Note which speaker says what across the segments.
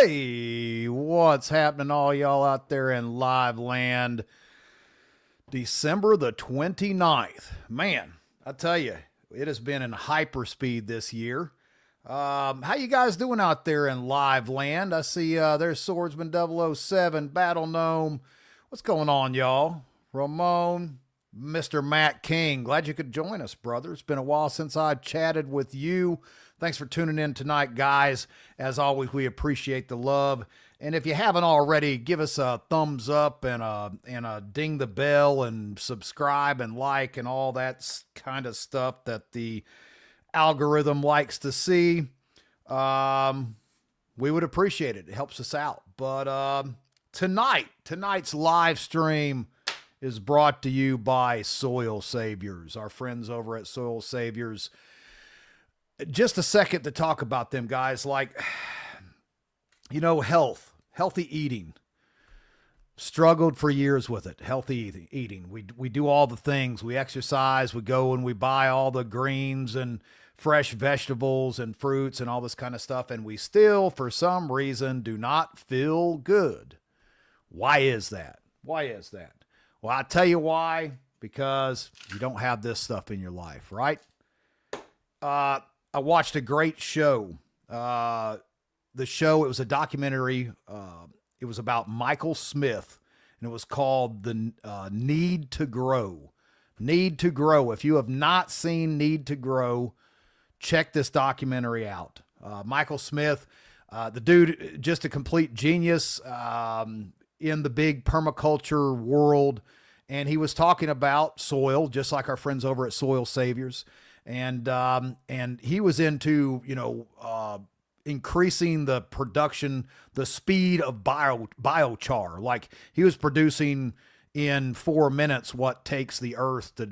Speaker 1: Hey, what's happening, all y'all out there in live land? December the 29th. Man, I tell you, it has been in hyperspeed this year. How you guys doing out there in live land? I see there's Swordsman 007, Battle Gnome. What's going on, y'all? Ramon, Mr. Matt King. Glad you could join us, brother. It's been a while since I chatted with you. Thanks for tuning in tonight, guys. As always, we appreciate the love. And if you haven't already, give us a thumbs up and a ding the bell and subscribe and like and all that kind of stuff that the algorithm likes to see. We would appreciate it. It helps us out. But tonight's live stream is brought to you by Soil Saviors, our friends over at Soil Saviors. Just a second to talk about them, guys. Like, you know, healthy eating. Struggled for years with it. Healthy eating. We do all the things. We exercise. We go and we buy all the greens and fresh vegetables and fruits and all this kind of stuff. And we still, for some reason, do not feel good. Why is that? Why is that? Well, I'll tell you why. Because you don't have this stuff in your life, right? I watched a great show. The show, it was a documentary. It was about Michael Smith, and it was called The Need to Grow. Need to Grow. If you have not seen Need to Grow, check this documentary out. Michael Smith, the dude, just a complete genius in the big permaculture world. And he was talking about soil, just like our friends over at Soil Saviors. And he was into, increasing the production, the speed of biochar. Like he was producing in 4 minutes what takes the earth to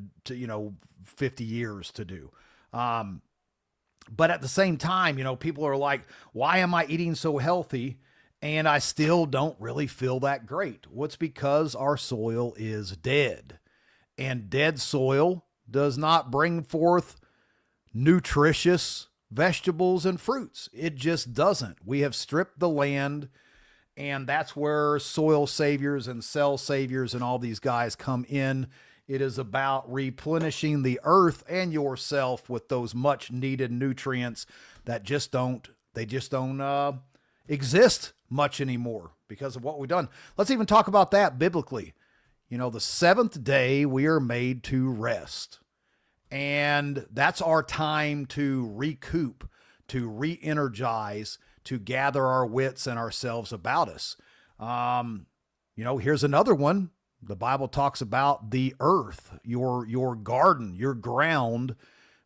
Speaker 1: 50 years to do. But at the same time, people are like, why am I eating so healthy? And I still don't really feel that great. What's because our soil is dead, and dead soil does not bring forth nutritious vegetables and fruits. It just doesn't. We have stripped the land, and that's where Soil Saviors and Cell Saviors and all these guys come in. It is about replenishing the earth and yourself with those much needed nutrients that just don't exist much anymore because of what we've done. Let's even talk about that biblically. The seventh day we are made to rest. And that's our time to recoup, to re-energize, to gather our wits and ourselves about us. Here's another one. The Bible talks about the earth, your garden, your ground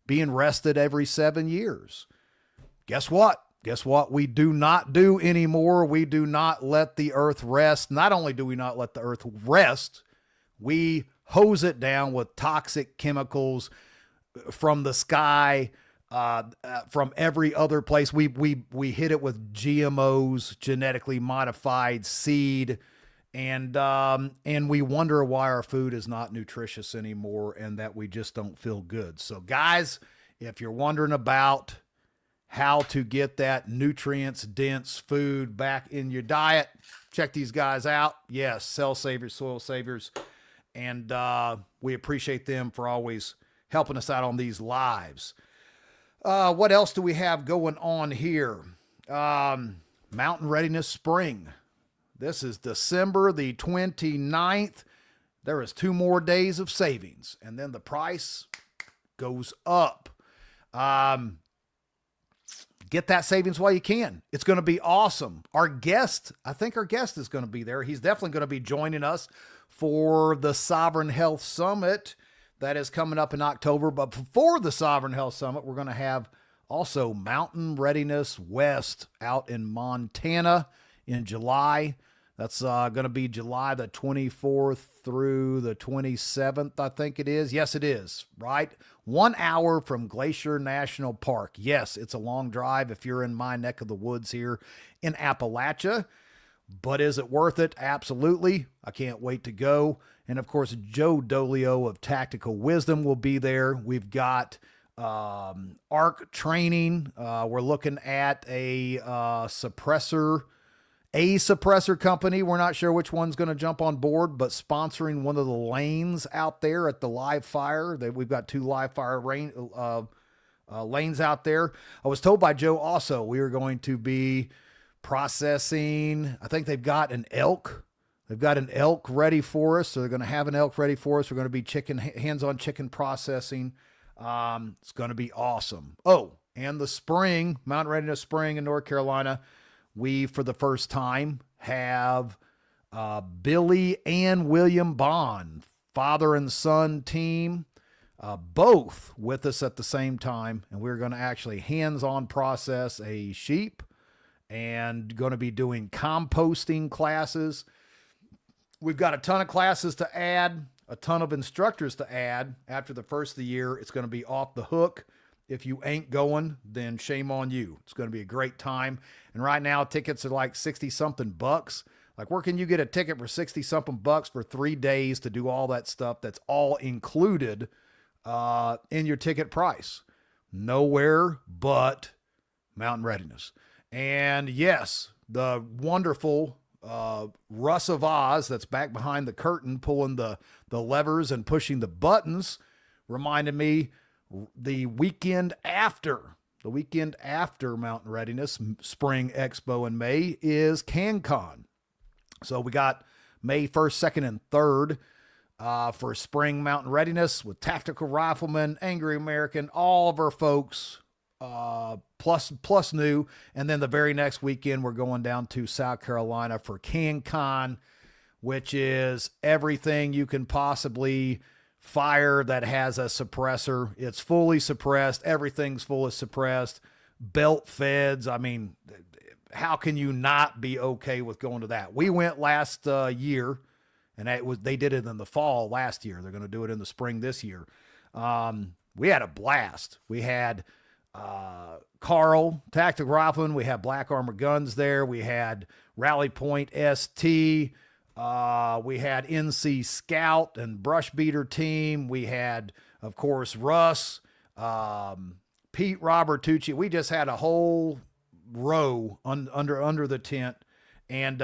Speaker 1: being rested every 7 years. Guess what? Guess what we do not do anymore? We do not let the earth rest. Not only do we not let the earth rest, we hose it down with toxic chemicals from the sky, from every other place. We hit it with GMOs, genetically modified seed, and we wonder why our food is not nutritious anymore and that we just don't feel good. So guys, if you're wondering about how to get that nutrients dense food back in your diet, check these guys out. Yes, Cell Saviors, Soil Saviors, and we appreciate them for always helping us out on these lives. What else do we have going on here? Mountain Readiness Spring. This is December the 29th. There is 2 more days of savings, and then the price goes up. Get that savings while you can. It's going to be awesome. I think our guest is going to be there. He's definitely going to be joining us for the Sovereign Health Summit that is coming up in October. But before the Sovereign Health Summit, we're going to have also Mountain Readiness West out in Montana in July. That's going to be July the 24th through the 27th, I think it is. Yes, it is, right? 1 hour from Glacier National Park. Yes, it's a long drive if you're in my neck of the woods here in Appalachia. But is it worth it? Absolutely. I can't wait to go. And of course, Joe Dolio of Tactical Wisdom will be there. We've got ARC training. We're looking at a suppressor a suppressor company. We're not sure which one's going to jump on board, but sponsoring one of the lanes out there at the live fire. We've got 2 live fire lanes out there. I was told by Joe also we are going to be processing. I think they've got an elk. They've got an elk ready for us. So they're going to have an elk ready for us. We're going to be hands-on chicken processing. It's going to be awesome. Oh, and the spring, Mountain Readiness Spring in North Carolina, we, for the first time, have Billy and William Bond, father and son team, both with us at the same time. And we're going to actually hands-on process a sheep and going to be doing composting classes. We've got a ton of classes to add, a ton of instructors to add. After the first of the year, it's going to be off the hook. If you ain't going, then shame on you. It's going to be a great time. And right now, tickets are like 60 something bucks. Like, where can you get a ticket for 60 something bucks for 3 days to do all that stuff? That's all included in your ticket price. Nowhere but Mountain Readiness. And yes, the wonderful Russ of Oz that's back behind the curtain pulling the levers and pushing the buttons reminded me the weekend after Mountain Readiness Spring Expo in May is CanCon. So we got May 1st, 2nd, and 3rd for Spring Mountain Readiness with Tactical Rifleman, Angry American, all of our folks, plus new. And then the very next weekend, we're going down to South Carolina for CanCon, which is everything you can possibly fire that has a suppressor. It's fully suppressed. Everything's fully suppressed. Belt feds. I mean, how can you not be okay with going to that? We went last year, and they did it in the fall last year. They're going to do it in the spring this year. We had a blast. We had Carl, Tactical Rifleman. We had Black Armor Guns there. We had Rally Point ST. We had NC Scout and Brush Beater team. We had, of course, Russ, Pete Robertucci. We just had a whole row under the tent and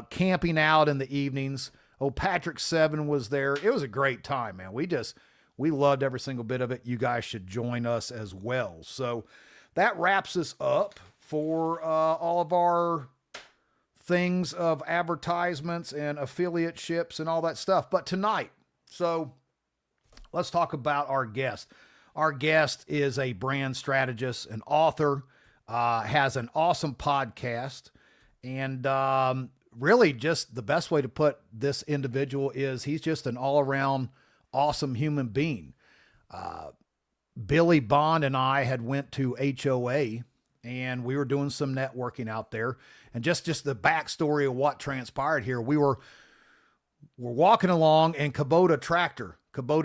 Speaker 1: camping out in the evenings. Oh, Patrick Seven was there. It was a great time, man. We loved every single bit of it. You guys should join us as well. So that wraps us up for all of our things of advertisements and affiliateships and all that stuff. But tonight, so let's talk about our guest. Our guest is a brand strategist, an author, has an awesome podcast, and really just the best way to put this individual is he's just an all-around awesome human being. Billy Bond and I had went to HOA, and we were doing some networking out there. And just the backstory of what transpired here, we're walking along, and Kubota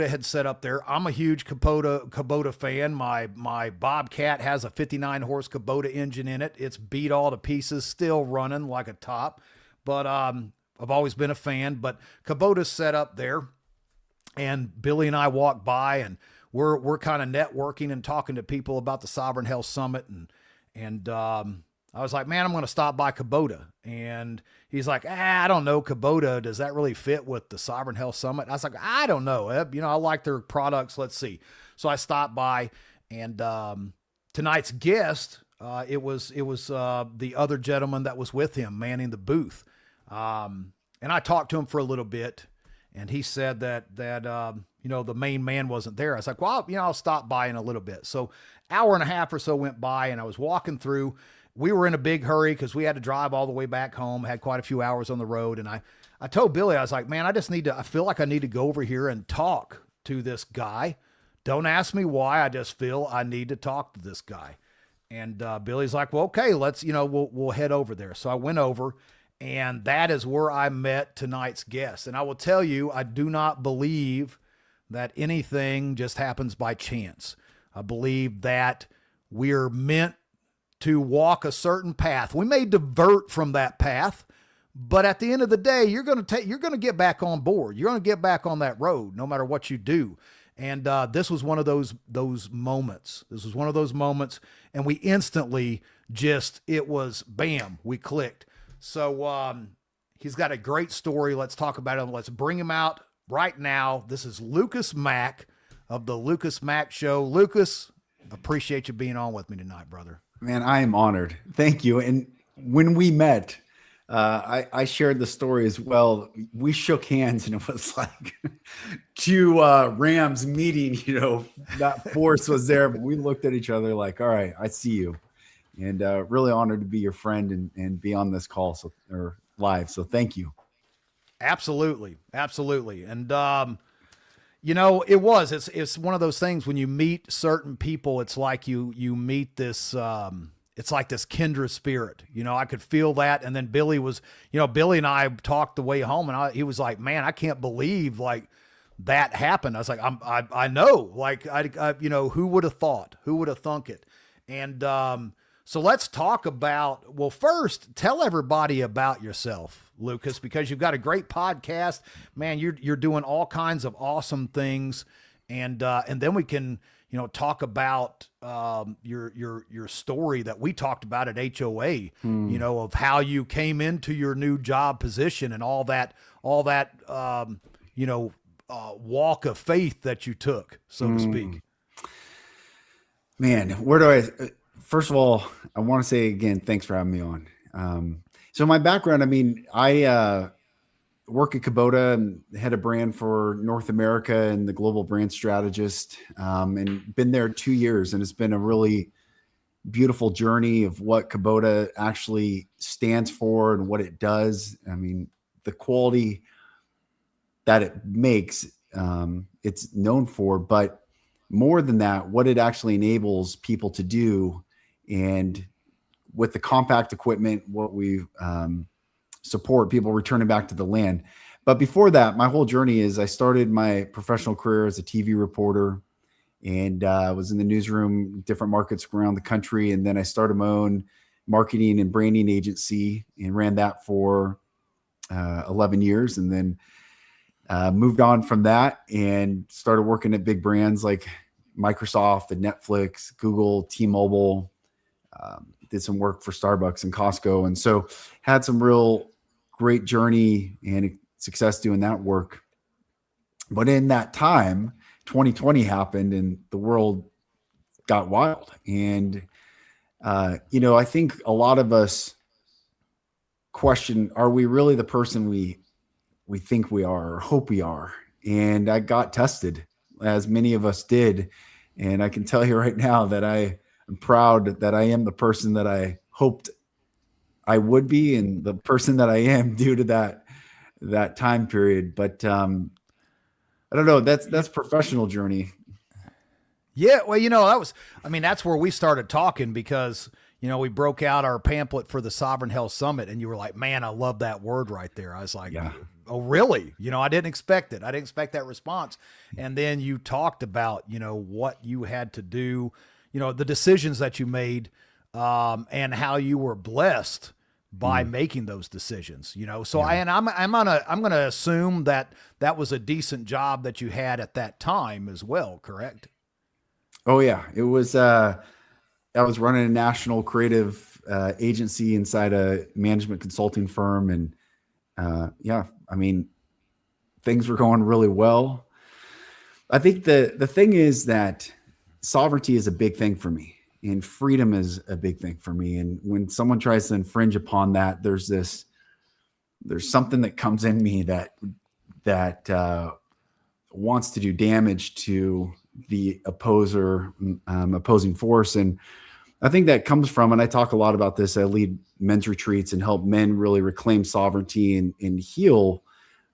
Speaker 1: had set up there. I'm a huge Kubota fan. My Bobcat has a 59 horse Kubota engine in it. It's beat all to pieces, still running like a top. But I've always been a fan. But Kubota's set up there, and Billy and I walk by, and we're kind of networking and talking to people about the Sovereign Health Summit, and I was like, man, I'm going to stop by Kubota. And he's like, I don't know, Kubota, does that really fit with the Sovereign Health Summit? I was like, I don't know, Eb. I like their products. Let's see. So I stopped by, and tonight's guest, it was the other gentleman that was with him manning the booth. And I talked to him for a little bit, and he said that the main man wasn't there. I was like, well, I'll stop by in a little bit. So hour and a half or so went by, and I was walking through. We were in a big hurry because we had to drive all the way back home, had quite a few hours on the road. And I told Billy, I was like, man, I feel like I need to go over here and talk to this guy. Don't ask me why. I just feel I need to talk to this guy. And Billy's like, well, okay, let's, we'll head over there. So I went over, and that is where I met tonight's guest. And I will tell you, I do not believe that anything just happens by chance. I believe that we're meant to walk a certain path. We may divert from that path, but at the end of the day, you're going to get back on board. You're going to get back on that road, no matter what you do. And this was one of those moments. This was one of those moments, and we instantly it was bam, we clicked. So he's got a great story. Let's talk about him. Let's bring him out right now. This is Lucas Mack of the Lucas Mack Show. Lucas, appreciate you being on with me tonight, brother.
Speaker 2: Man, I am honored. Thank you. And when we met, I shared the story as well. We shook hands, and it was like two Rams meeting. That force was there, but we looked at each other like, all right, I see you. And really honored to be your friend and be on this call or live. So thank you.
Speaker 1: Absolutely. Absolutely. And, it's one of those things when you meet certain people, it's like you meet this, it's like this kindred spirit. I could feel that. And then Billy and I talked the way home, and he was like, man, I can't believe like that happened. I was like, I know, like, who would have thought, who would have thunk it? And, so let's talk about, well, first tell everybody about yourself, Lucas, because you've got a great podcast, man. You're doing all kinds of awesome things. And then we can, talk about, your story that we talked about at HOA, of how you came into your new job position and all that, walk of faith that you took, so to speak.
Speaker 2: Man, first of all, I want to say again, thanks for having me on. So my background, I work at Kubota and head of brand for North America and the global brand strategist, and been there 2 years. And it's been a really beautiful journey of what Kubota actually stands for and what it does. The quality that it makes, it's known for, but more than that, what it actually enables people to do. And with the compact equipment, what we support people returning back to the land. But before that, my whole journey is I started my professional career as a TV reporter, and was in the newsroom, different markets around the country. And then I started my own marketing and branding agency and ran that for 11 years. And then moved on from that and started working at big brands like Microsoft and Netflix, Google, T-Mobile. Did some work for Starbucks and Costco. And so had some real great journey and success doing that work. But in that time, 2020 happened and the world got wild. And, I think a lot of us question, are we really the person we think we are or hope we are? And I got tested, as many of us did. And I can tell you right now that I'm proud that I am the person that I hoped I would be and the person that I am due to that time period. But I don't know. That's professional journey.
Speaker 1: Yeah. Well, that's where we started talking because, we broke out our pamphlet for the Sovereign Health Summit and you were like, man, I love that word right there. I was like, yeah. Oh, really? I didn't expect it. I didn't expect that response. And then you talked about, what you had to do, the decisions that you made, and how you were blessed by making those decisions, So yeah. I'm going to assume that was a decent job that you had at that time as well. Correct?
Speaker 2: Oh yeah. It was, I was running a national creative agency inside a management consulting firm. And things were going really well. I think the thing is that sovereignty is a big thing for me and freedom is a big thing for me. And when someone tries to infringe upon that, there's something that comes in me that wants to do damage to the opposing force. And I think that comes from, and I talk a lot about this, I lead men's retreats and help men really reclaim sovereignty and heal,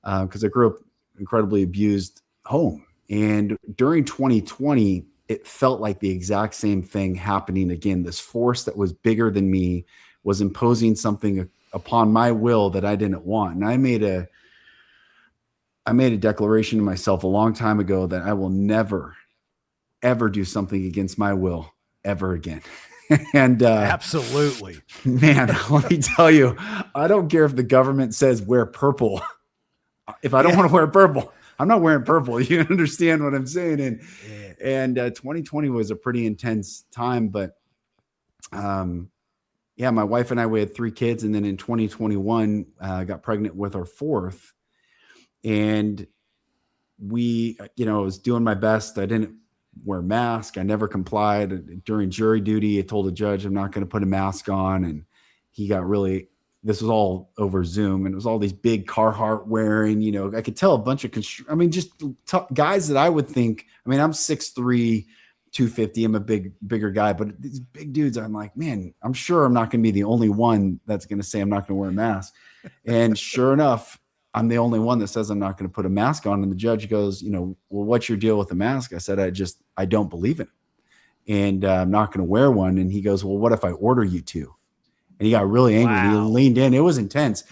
Speaker 2: because I grew up incredibly abused home. And during 2020, it felt like the exact same thing happening again. This force that was bigger than me was imposing something upon my will that I didn't want. And I made a declaration to myself a long time ago that I will never, ever do something against my will ever again. And
Speaker 1: absolutely,
Speaker 2: man, let me tell you, I don't care if the government says wear purple. If I don't want to wear purple, I'm not wearing purple. You understand what I'm saying? And 2020 was a pretty intense time, but yeah, my wife and I, we had 3 kids. And then in 2021, got pregnant with our 4th. And we, I was doing my best. I didn't wear a mask. I never complied. During jury duty, I told the judge I'm not going to put a mask on. And he got really, this was all over Zoom, and it was all these big Carhartt wearing, I could tell a bunch of, just guys that I would think, I'm 6'3", 250. I'm a bigger guy, but these big dudes, I'm like, man, I'm sure I'm not going to be the only one that's going to say I'm not going to wear a mask. And sure enough, I'm the only one that says I'm not going to put a mask on. And the judge goes, well, what's your deal with the mask? I said, I don't believe in it. And I'm not going to wear one. And he goes, well, what if I order you to? And he got really angry. Wow. He leaned in. It was intense.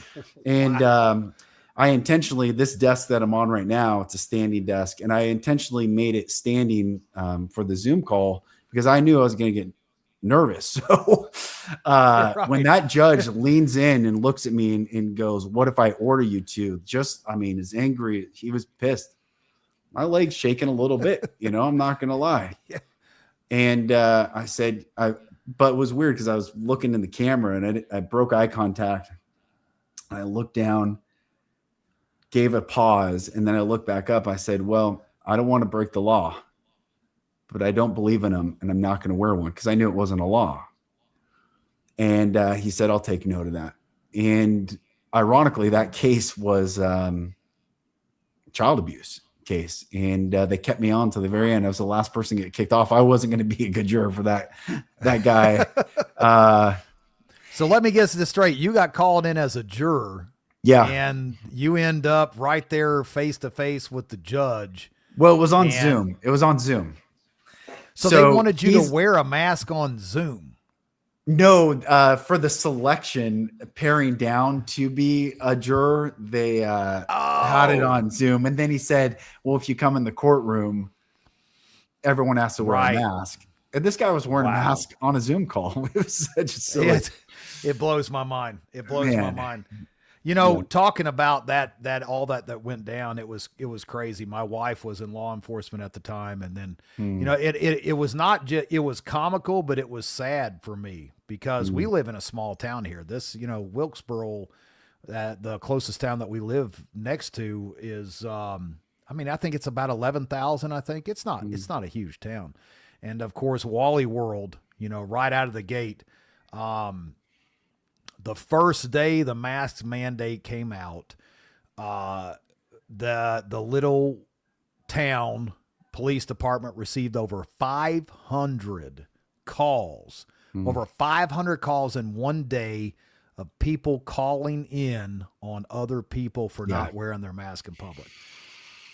Speaker 2: And wow. I intentionally, this desk that I'm on right now, it's a standing desk. And I intentionally made it standing for the Zoom call because I knew I was going to get nervous. So right. When that judge leans in and looks at me and goes, what if I order you to? Is angry. He was pissed. My leg's shaking a little bit, I'm not going to lie. Yeah. And I said, but it was weird because I was looking in the camera and I broke eye contact. I looked down, gave a pause, and then I looked back up. I said, well, I don't want to break the law, but I don't believe in them, and I'm not going to wear one because I knew it wasn't a law. And he said, I'll take note of that. And ironically, that case was child abuse case. And they kept me on to the very end. I was the last person to get kicked off. I wasn't going to be a good juror for that guy.
Speaker 1: So let me get this straight. You got called in as a juror.
Speaker 2: Yeah.
Speaker 1: And you end up right there face to face with the judge.
Speaker 2: Well, it was on Zoom. It was on Zoom.
Speaker 1: So they wanted you to wear a mask on Zoom.
Speaker 2: No, for the selection, paring down to be a juror, they had it on Zoom. And then he said, well, if you come in the courtroom, everyone has to wear a mask. And this guy was wearing a mask on a Zoom call. It was such a silly.
Speaker 1: It blows my mind. It blows my mind. Talking about that all that went down, it was crazy. My wife was in law enforcement at the time. And then, it was not just, it was comical, but it was sad for me because we live in a small town here. This, Wilkesboro, the closest town that we live next to is, I think it's about 11,000. I think it's not a huge town. And of course, Wally World, right out of the gate, the first day the mask mandate came out, the little town police department received over 500 calls, over 500 calls in one day of people calling in on other people for not wearing their mask in public.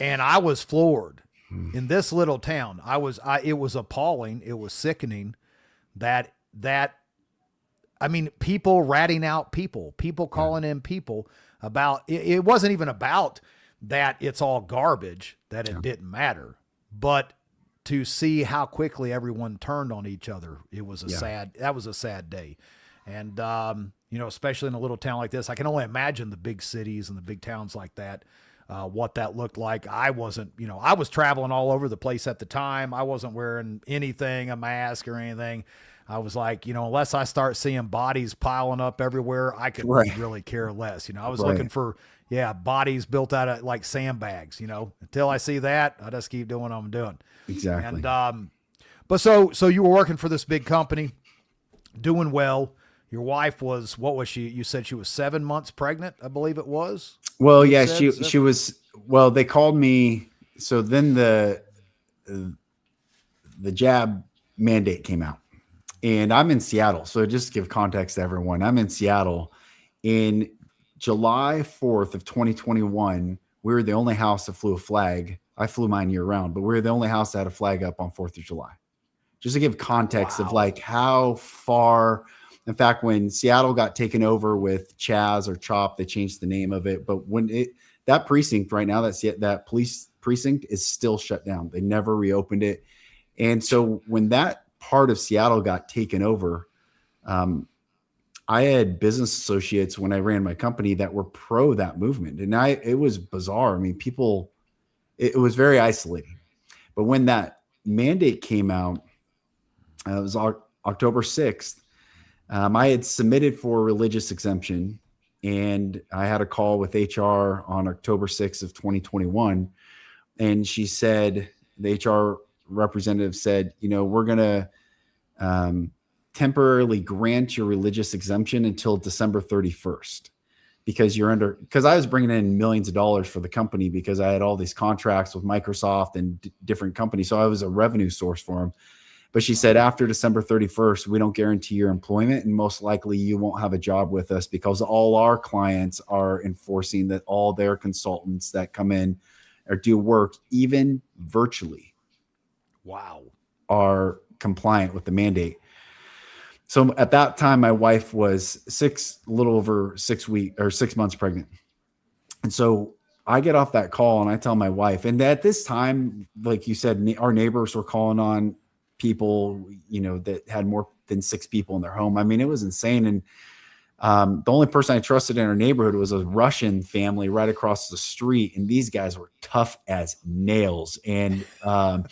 Speaker 1: And I was floored in this little town. It was appalling. It was sickening that people ratting out people calling in people about, it wasn't even about that it's all garbage, that it didn't matter, but to see how quickly everyone turned on each other. It was that was a sad day. And, especially in a little town like this, I can only imagine the big cities and the big towns like that, what that looked like. I wasn't, I was traveling all over the place at the time. I wasn't wearing anything, a mask or anything. I was like, unless I start seeing bodies piling up everywhere, I could really care less. I was looking for, bodies built out of like sandbags, until I see that, I just keep doing what I'm doing.
Speaker 2: Exactly.
Speaker 1: And, but so you were working for this big company, doing well. Your wife was, what was she? You said she was 7 months pregnant, I believe it was.
Speaker 2: Well, yeah, she was, well, they called me. So then the jab mandate came out. And I'm in Seattle. So just to give context to everyone, I'm in Seattle. In July 4th of 2021, we were the only house that flew a flag. I flew mine year round, but we were the only house that had a flag up on 4th of July. Just to give context of like how far, in fact, when Seattle got taken over with Chaz or CHOP, they changed the name of it. But when that precinct right now, that police precinct is still shut down. They never reopened it. And so when that part of Seattle got taken over, I had business associates when I ran my company that were pro that movement. And it was bizarre. It was very isolating. But when that mandate came out, it was October 6th, I had submitted for a religious exemption, and I had a call with HR on October 6th of 2021. And she said, the HR representative said, we're going to temporarily grant your religious exemption until December 31st. Because I was bringing in millions of dollars for the company because I had all these contracts with Microsoft and different companies. So I was a revenue source for them. But she said, after December 31st, we don't guarantee your employment, and most likely you won't have a job with us because all our clients are enforcing that all their consultants that come in or do work, even virtually, are compliant with the mandate. So at that time, my wife was a little over 6 months pregnant. And so I get off that call and I tell my wife, and at this time, like you said, our neighbors were calling on people, that had more than 6 people in their home. I mean, it was insane. And the only person I trusted in our neighborhood was a Russian family right across the street. And these guys were tough as nails. And I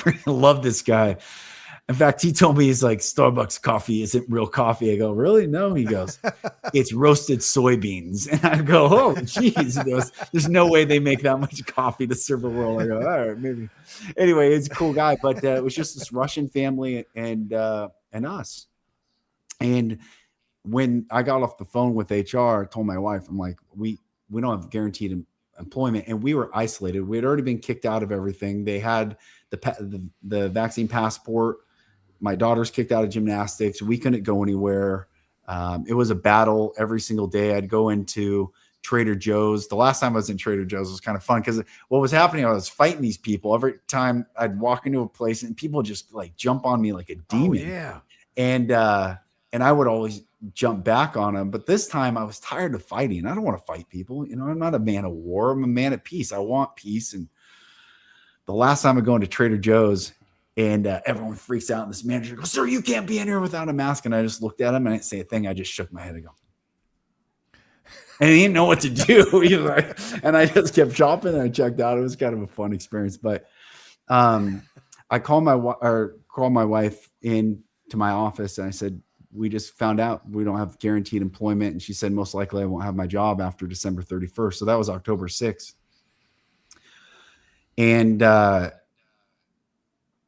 Speaker 2: really love this guy. In fact, he told me, he's like, Starbucks coffee isn't real coffee. I go, really? No. He goes, it's roasted soybeans. And I go, oh, geez. He goes, there's no way they make that much coffee to serve the world. I go, all right, maybe. Anyway, it's a cool guy, but it was just this Russian family and us. And when I got off the phone with HR, I told my wife, I'm like, we don't have guaranteed employment, and we were isolated. We had already been kicked out of everything. They had the vaccine passport. My daughter's kicked out of gymnastics. We couldn't go anywhere. It was a battle every single day. I'd go into Trader Joe's. The last time I was in Trader Joe's was kind of fun because what was happening, I was fighting these people. Every time I'd walk into a place and people just like jump on me like a demon.
Speaker 1: Oh, yeah.
Speaker 2: And I would always jump back on them. But this time I was tired of fighting. I don't want to fight people. I'm not a man of war. I'm a man at peace. I want peace. And the last time I go into Trader Joe's, and everyone freaks out, and this manager goes, sir, you can't be in here without a mask. And I just looked at him and I didn't say a thing. I just shook my head and go, and he didn't know what to do. And I just kept shopping and I checked out. It was kind of a fun experience. But I called my wife in to my office and I said, we just found out we don't have guaranteed employment. And she said, most likely I won't have my job after December 31st. So that was October 6th. And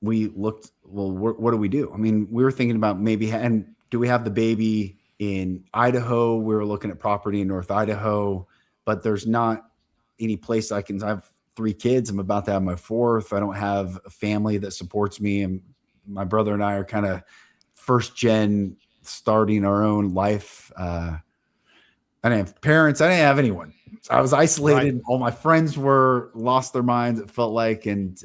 Speaker 2: we looked, well, what do we do? I mean, we were thinking about and do we have the baby in Idaho? We were looking at property in North Idaho, but there's not any place I have 3 kids. I'm about to have my 4th. I don't have a family that supports me. And my brother and I are kind of first gen starting our own life. I didn't have parents. I didn't have anyone. I was isolated. Right. All my friends were lost their minds, it felt like. And,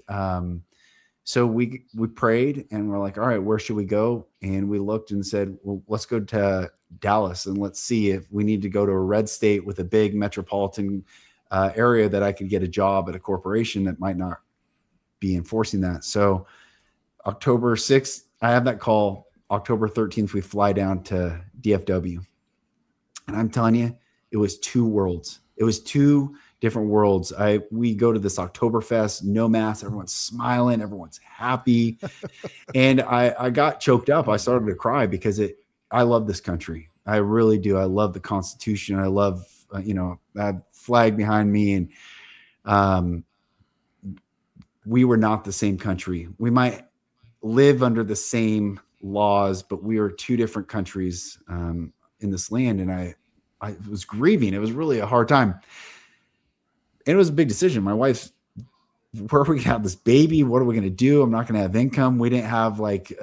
Speaker 2: so we prayed and we're like, all right, where should we go? And we looked and said, well, let's go to Dallas and let's see if we need to go to a red state with a big metropolitan area that I could get a job at a corporation that might not be enforcing that. So October 6th, I have that call. October 13th, we fly down to DFW. And I'm telling you, it was 2 worlds. It was 2 different worlds. We go to this Oktoberfest, no mask, everyone's smiling, everyone's happy. And I got choked up. I started to cry because I love this country. I really do. I love the Constitution. I love, that flag behind me. And we were not the same country. We might live under the same laws, but we are 2 different countries in this land. And I was grieving. It was really a hard time. And it was a big decision. My wife's, where are we going to have this baby? What are we going to do? I'm not going to have income. We didn't have like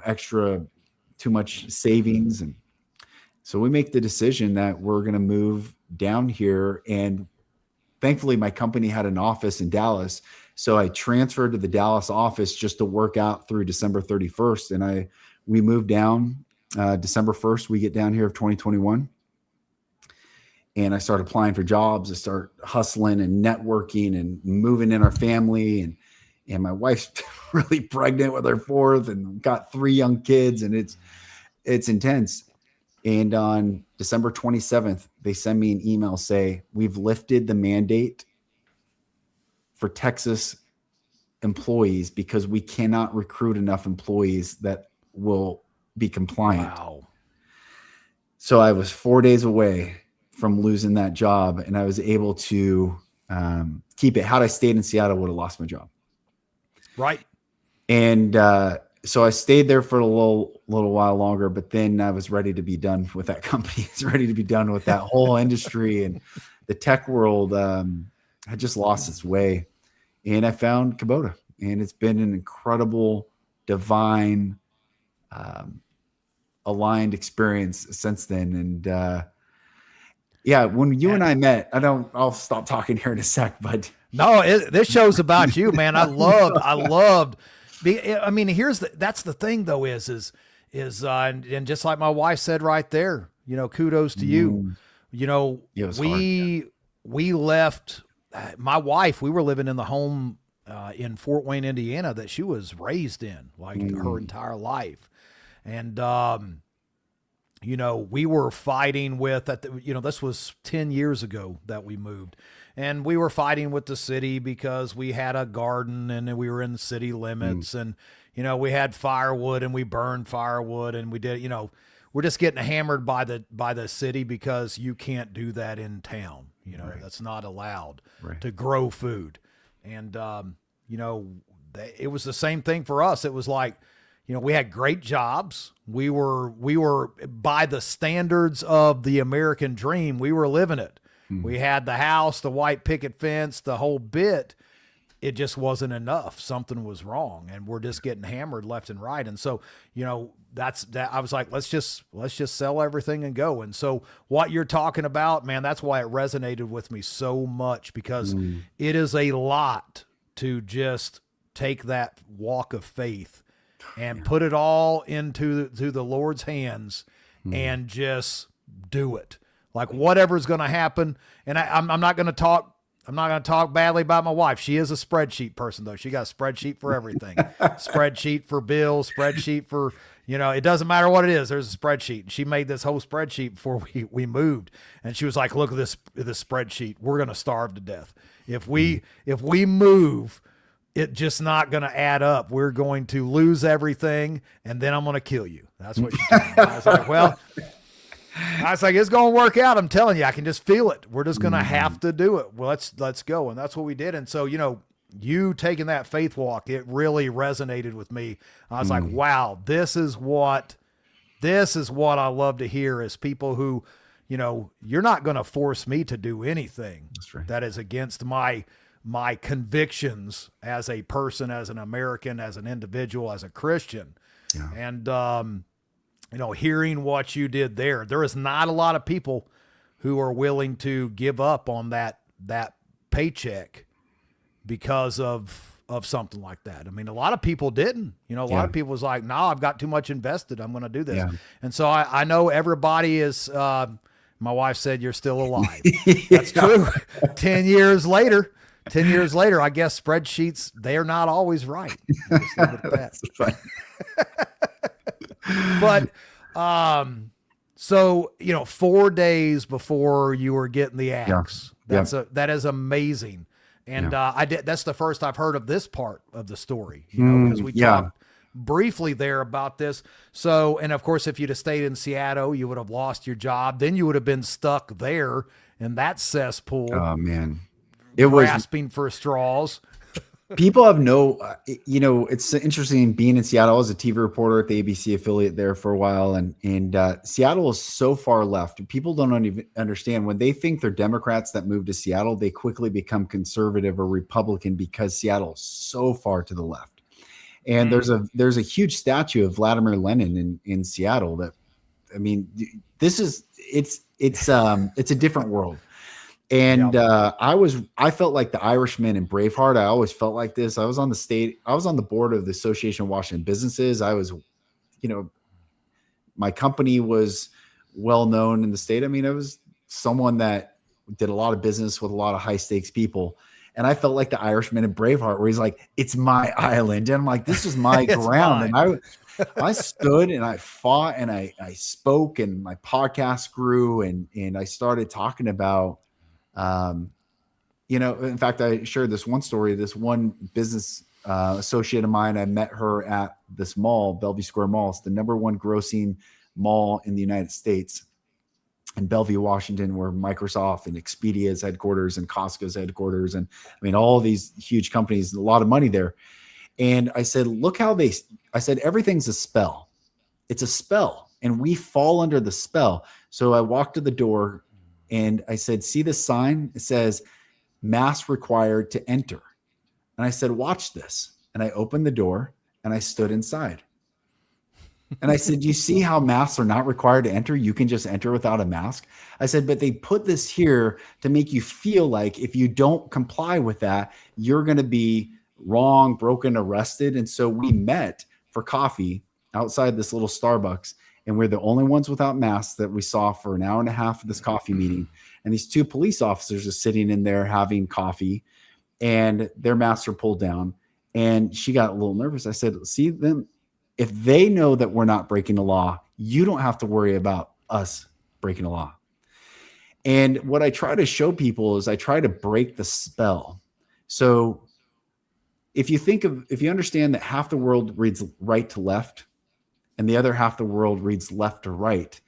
Speaker 2: extra too much savings. And so we make the decision that we're going to move down here. And thankfully my company had an office in Dallas. So I transferred to the Dallas office just to work out through December 31st. And we moved down December 1st. We get down here of 2021. And I started applying for jobs. I start hustling and networking and moving in our family. And my wife's really pregnant with her 4th and got 3 young kids. And it's intense. And on December 27th, they send me an email say, we've lifted the mandate for Texas employees because we cannot recruit enough employees that will be compliant.
Speaker 1: Wow.
Speaker 2: So I was 4 days away from losing that job, and I was able to keep it. Had I stayed in Seattle, I would have lost my job.
Speaker 1: Right.
Speaker 2: And so I stayed there for a little while longer, but then I was ready to be done with that company. I was ready to be done with that whole industry, and the tech world had just lost its way. And I found Kubota, and it's been an incredible, divine, aligned experience since then. And yeah, when you and I met, I'll stop talking here in a sec, but
Speaker 1: no, this show's about you, man. I loved, I mean, that's the thing though, is and just like my wife said right there, you know, kudos to you. You know, we left my wife, we were living in the home in Fort Wayne, Indiana that she was raised in like her entire life. And, you know, we were fighting with this was 10 years ago that we moved, and we were fighting with the city because we had a garden and we were in the city limits and, you know, we had firewood and we burned firewood and we did, you know, we're just getting hammered by the city because you can't do that in town. You know, that's not allowed to grow food. And, you know, it was the same thing for us. It was like, you know, we had great jobs. We were by the standards of the American dream. We were living it. We had the house, the white picket fence, the whole bit. It just wasn't enough. Something was wrong, and we're just getting hammered left and right. And so, you know, that's that. I was like, let's just sell everything and go. And so, what you're talking about, man, that's why it resonated with me so much, because it is a lot to just take that walk of faith and put it all into the Lord's hands and just do it. Like whatever's going to happen. And I'm not going to talk badly about my wife. She is a spreadsheet person though. She got a spreadsheet for everything. Spreadsheet for bills, spreadsheet for, you know, it doesn't matter what it is. There's a spreadsheet. And she made this whole spreadsheet before we moved. And she was like, look at this spreadsheet. We're going to starve to death. If we move, it's just not going to add up. We're going to lose everything, and then I'm going to kill you. That's what she told me. I was like, well, it's going to work out. I'm telling you, I can just feel it. We're just going to have to do it. Well, let's go. And that's what we did. And so, you know, you taking that faith walk, it really resonated with me. I was like, wow, this is what I love to hear, is people who, you know, you're not going to force me to do anything that is against my convictions as a person, as an American, as an individual, as a Christian. Yeah. And, you know, hearing what you did there is not a lot of people who are willing to give up on that paycheck because of something like that. I mean, a lot of people didn't, you know, a lot of people was like, no, I've got too much invested. I'm going to do this. Yeah. And so I know everybody is, my wife said, you're still alive. That's true. 10 years later, I guess spreadsheets, they're not always right. That's funny. But, so, you know, 4 days before you were getting the axe, that is amazing. And, that's the first I've heard of this part of the story, you know, because we talked briefly there about this. So, and of course, if you'd have stayed in Seattle, you would have lost your job. Then you would have been stuck there in that cesspool.
Speaker 2: Oh man.
Speaker 1: Grasping for straws.
Speaker 2: People have you know, it's interesting being in Seattle. I was a TV reporter at the ABC affiliate there for a while. And Seattle is so far left. People don't even understand when they think they're Democrats that move to Seattle, they quickly become conservative or Republican because Seattle is so far to the left. And there's a huge statue of Vladimir Lenin in Seattle that, I mean, it's a different world. And I felt like the Irishman in Braveheart. I always felt like this. I was on the board of the Association of Washington Businesses. I was, you know, my company was well known in the state. I mean, I was someone that did a lot of business with a lot of high stakes people. And I felt like the Irishman in Braveheart, where he's like, it's my island. And I'm like, this is my ground. Mine. And I stood and I fought and I spoke, and my podcast grew, and I started talking about, you know, in fact, I shared this one story. This one business associate of mine. I met her at this mall, Bellevue Square Mall. It's the #1 grossing mall in the United States, in Bellevue, Washington, where Microsoft and Expedia's headquarters and Costco's headquarters. And I mean, all these huge companies, a lot of money there. And I said, look how I said, everything's a spell. It's a spell. And we fall under the spell. So I walked to the door and I said, see the sign? It says, mask required to enter. And I said, watch this. And I opened the door and I stood inside. And I said, you see how masks are not required to enter? You can just enter without a mask. I said, but they put this here to make you feel like if you don't comply with that, you're going to be wrong, broken, arrested. And so we met for coffee outside this little Starbucks. And we're the only ones without masks that we saw for an hour and a half of this coffee meeting. And these 2 police officers are sitting in there having coffee and their masks are pulled down. And she got a little nervous. I said, see them. If they know that we're not breaking the law, you don't have to worry about us breaking the law. And what I try to show people is I try to break the spell. So if you understand that half the world reads right to left and the other half the world reads left to right,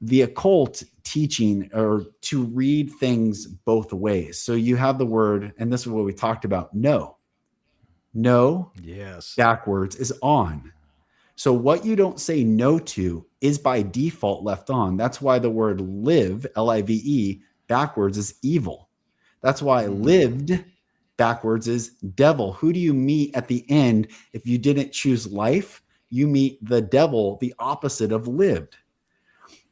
Speaker 2: the occult teaching or to read things both ways. So you have the word, and this is what we talked about, no. No,
Speaker 1: yes,
Speaker 2: backwards is on. So what you don't say no to is by default left on. That's why the word live, L-I-V-E, backwards is evil. That's why lived backwards is devil. Who do you meet at the end? If you didn't choose life, you meet the devil, the opposite of lived.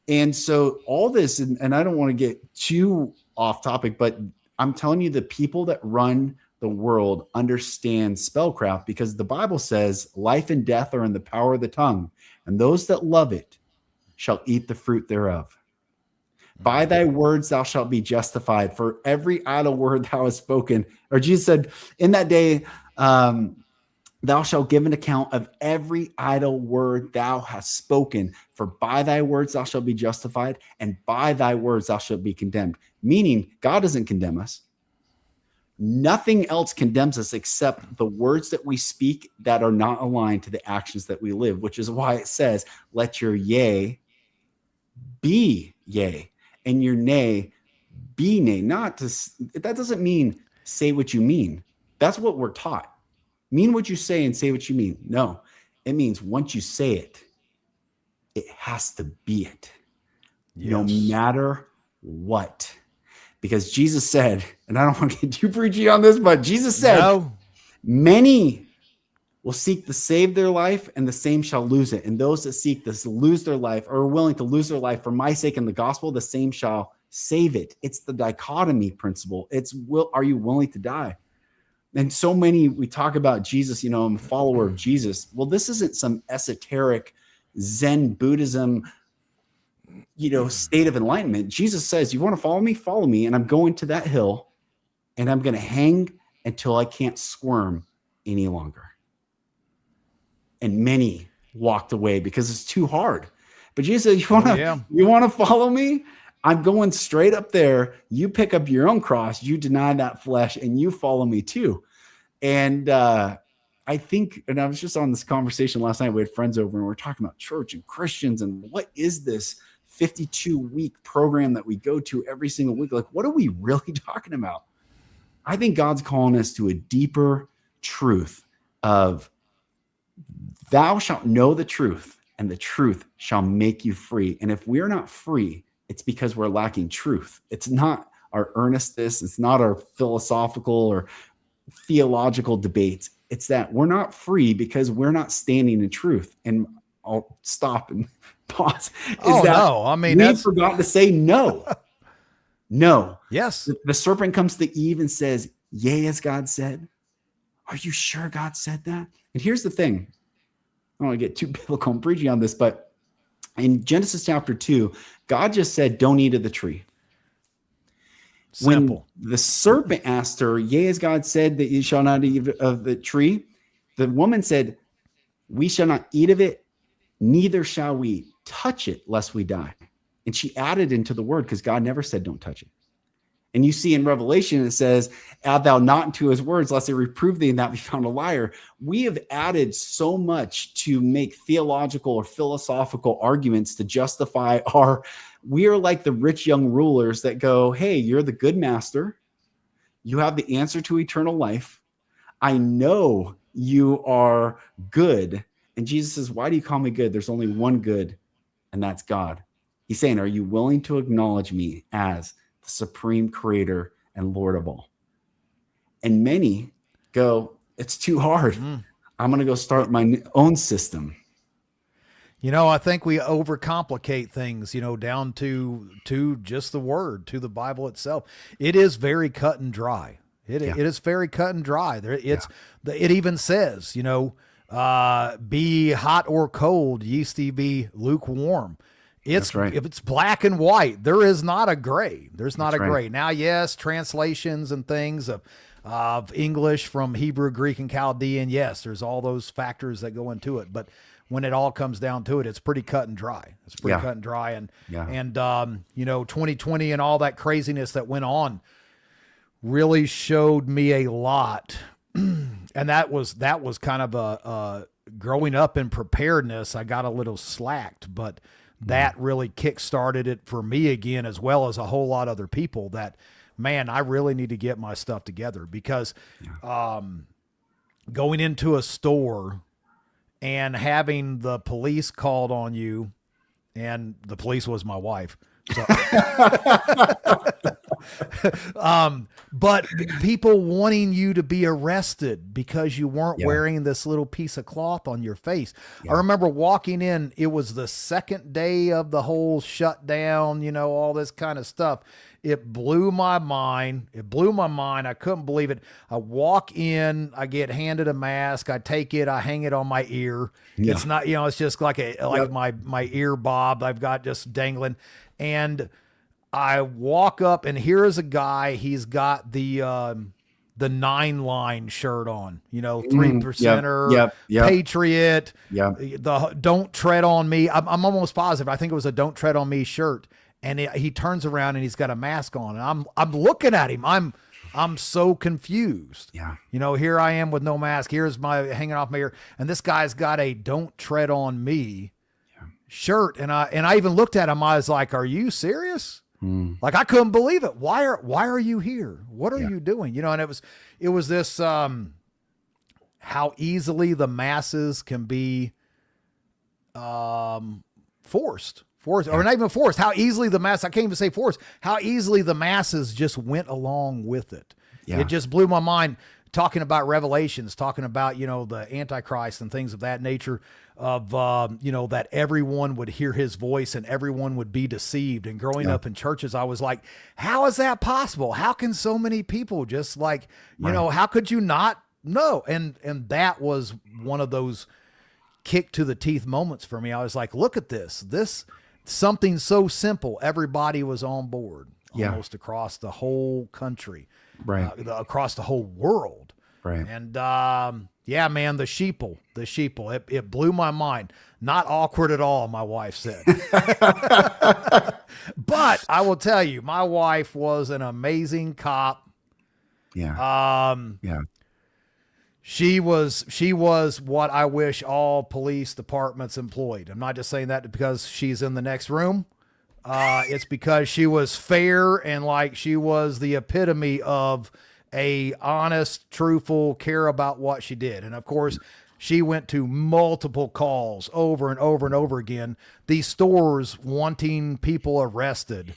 Speaker 2: And so all this, and I don't want to get too off topic, but I'm telling you, the people that run the world understand spellcraft, because the Bible says life and death are in the power of the tongue, and those that love it shall eat the fruit thereof. By thy words thou shalt be justified, for every idle word thou hast spoken. Or Jesus said, in that day, thou shalt give an account of every idle word thou hast spoken, for by thy words thou shalt be justified, and by thy words thou shalt be condemned. Meaning, God doesn't condemn us. Nothing else condemns us except the words that we speak that are not aligned to the actions that we live, which is why it says, let your yea be yea and your nay be nay. That doesn't mean say what you mean. That's what we're taught. Mean what you say and say what you mean. No, it means once you say it, it has to be it. Yes. No matter what. Because Jesus said, and I don't want to get too preachy on this, but Jesus said, no. Many will seek to save their life, and the same shall lose it. And those that seek to lose their life or are willing to lose their life for my sake and the gospel, the same shall save it. It's the dichotomy principle. Are you willing to die? And so many, we talk about Jesus, I'm a follower of Jesus. Well, this isn't some esoteric Zen Buddhism state of enlightenment. Jesus says, you want to follow me. And I'm going to that hill and I'm going to hang until I can't squirm any longer. And many walked away because it's too hard. But Jesus said, you want to follow me? I'm going straight up there. You pick up your own cross, you deny that flesh, and you follow me too. And I think, and I was just on this conversation last night, we had friends over and we were talking about church and Christians and what is this 52-week program that we go to every single week? Like, what are we really talking about? I think God's calling us to a deeper truth of thou shalt know the truth, and the truth shall make you free. And if we're not free, it's because we're lacking truth. It's not our earnestness. It's not our philosophical or theological debates. It's that we're not free because we're not standing in truth. And I'll stop and pause.
Speaker 1: That's
Speaker 2: forgot to say no. No.
Speaker 1: Yes.
Speaker 2: The serpent comes to Eve and says, yea, as God said. Are you sure God said that? And here's the thing. I don't want to get too biblical and preachy on this, but in Genesis chapter 2, God just said, don't eat of the tree.
Speaker 1: Simple.
Speaker 2: When the serpent asked her, yea, as God said that you shall not eat of the tree, the woman said, we shall not eat of it, neither shall we touch it lest we die. And she added into the word because God never said don't touch it. And you see in Revelation, it says, add thou not into his words, lest they reprove thee and that be found a liar. We have added so much to make theological or philosophical arguments to justify we are like the rich young rulers that go, hey, you're the good master. You have the answer to eternal life. I know you are good. And Jesus says, why do you call me good? There's only one good, and that's God. He's saying, are you willing to acknowledge me as the supreme creator and Lord of all? And many go, it's too hard. I'm going to go start my own system.
Speaker 1: I think we overcomplicate things, down to just the word, to the Bible itself. It is very cut and dry. It is very cut and dry. It even says, be hot or cold, yeasty be lukewarm. It's right. If it's black and white, there is not a gray. There's not a gray. Now, yes, translations and things of English from Hebrew, Greek, and Chaldean. Yes, there's all those factors that go into it. But when it all comes down to it, it's pretty cut and dry. It's pretty cut and dry. And 2020 and all that craziness that went on really showed me a lot. And that was kind of a growing up in preparedness. I got a little slacked, but that really kick-started it for me again, as well as a whole lot of other people that, man, I really need to get my stuff together because going into a store and having the police called on you, and the police was my wife. So, but people wanting you to be arrested because you weren't wearing this little piece of cloth on your face. I remember walking in, it was the second day of the whole shutdown, all this kind of stuff. It blew my mind. I couldn't believe it. I walk in, I get handed a mask. I take it, I hang it on my ear. It's not, it's just like my ear bob I've got just dangling. And I walk up, and here is a guy. He's got the 9-line shirt on, 3%er, Patriot, the Don't Tread on Me. I'm almost positive. I think it was a Don't Tread on Me shirt. And he turns around and he's got a mask on, and I'm looking at him. I'm so confused. Here I am with no mask. Here's my hanging off my ear, and this guy's got a Don't Tread on Me shirt. And I even looked at him. I was like, are you serious? Like, I couldn't believe it. Why are you here? What are you doing? And it was this, how easily the masses can be, forced, or not even forced, how easily the mass, I can't even say forced, how easily the masses just went along with it. It just blew my mind, talking about Revelations, talking about, the Antichrist and things of that nature, of, that everyone would hear his voice and everyone would be deceived. And growing up in churches, I was like, how is that possible? How can so many people just like, how could you not know? And that was one of those kick to the teeth moments for me. I was like, look at this something so simple. Everybody was on board almost across the whole country, across the whole world. And, man, the sheeple, it blew my mind. Not awkward at all, my wife said. But I will tell you, my wife was an amazing cop. She was what I wish all police departments employed. I'm not just saying that because she's in the next room. It's because she was fair, and like she was the epitome of a honest, truthful, care about what she did. And of course, she went to multiple calls over and over and over again, these stores wanting people arrested.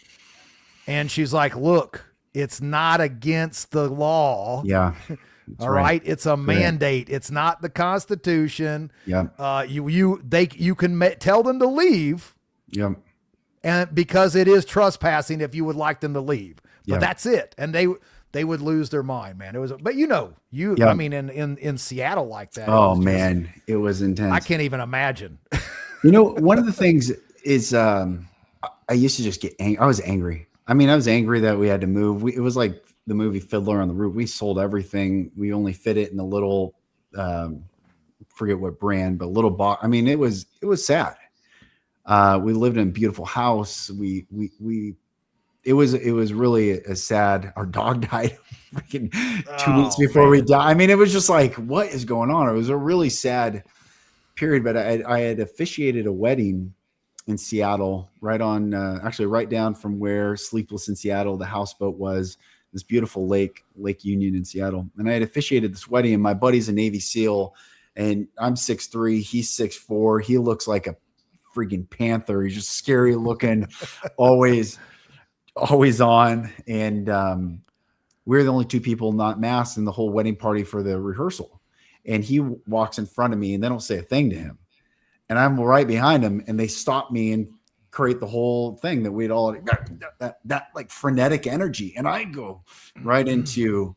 Speaker 1: And she's like, look, it's not against the law. All right. It's a mandate. It's not the Constitution. You can tell them to leave. And because it is trespassing if you would like them to leave. But that's it. And they would lose their mind, man. It was, but I mean, in Seattle like that.
Speaker 2: Oh man, it was intense.
Speaker 1: I can't even imagine.
Speaker 2: One of the things is, I used to just get angry. I was angry. I mean, I was angry that we had to move. It was like the movie Fiddler on the Roof. We sold everything. We only fit it in a little, forget what brand, but little box. I mean, it was sad. We lived in a beautiful house. It it was really a sad. Our dog died freaking 2 weeks
Speaker 1: Oh,
Speaker 2: before we
Speaker 1: man.
Speaker 2: died. I mean, it was just like, what is going on? It was a really sad period. But I had officiated a wedding in Seattle, right on, actually right down from where Sleepless in Seattle, the houseboat was, this beautiful Lake Union in Seattle. And I had officiated this wedding, and my buddy's a Navy SEAL, and I'm 6'3", he's 6'4". He looks like a freaking panther. He's just scary looking, always on. And we're the only two people not masked in the whole wedding party for the rehearsal. And he walks in front of me, and they don't say a thing to him. And I'm right behind him, and they stop me and create the whole thing that we'd all that like frenetic energy. And I go right into,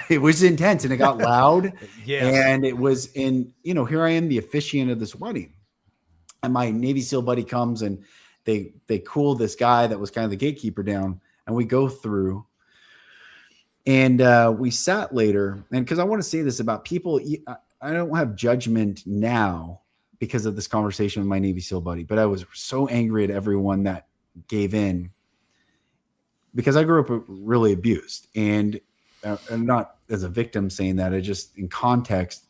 Speaker 2: it was intense, and it got loud.
Speaker 1: Yes.
Speaker 2: And it was in, here I am, the officiant of this wedding, and my Navy SEAL buddy comes, and they cool this guy that was kind of the gatekeeper down, and we go through. And we sat later, and because I want to say this about people, I don't have judgment now because of this conversation with my Navy SEAL buddy, but I was so angry at everyone that gave in, because I grew up really abused, and I'm not as a victim saying that. I just, in context,